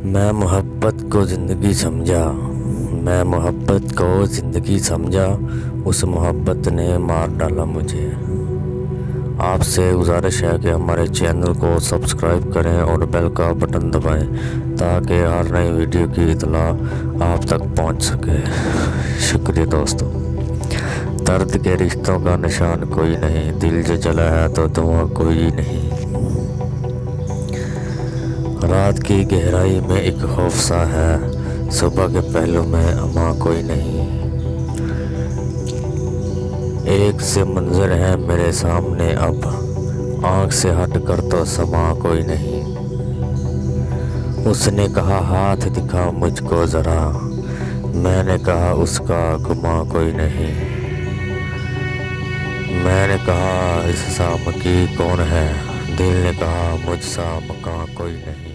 मैं मोहब्बत को ज़िंदगी समझा, मैं मोहब्बत को ज़िंदगी समझा, उस मोहब्बत ने मार डाला मुझे। आपसे गुजारिश है कि हमारे चैनल को सब्सक्राइब करें और बेल का बटन दबाएं ताकि हर नई वीडियो की इतला आप तक पहुंच सके। शुक्रिया दोस्तों। दर्द के रिश्तों का निशान कोई नहीं, दिल जो जला है तो धुआं कोई नहीं। रात की गहराई में एक खौफ सा है, सुबह के पहलू में अमा कोई नहीं। एक से मंजर है मेरे सामने अब, आँख से हट कर तो समा कोई नहीं। उसने कहा हाथ दिखा मुझको ज़रा, मैंने कहा उसका गुमा कोई नहीं। मैंने कहा इस शाम की कौन है, दिल ने कहा मुझ सा मकान कोई नहीं।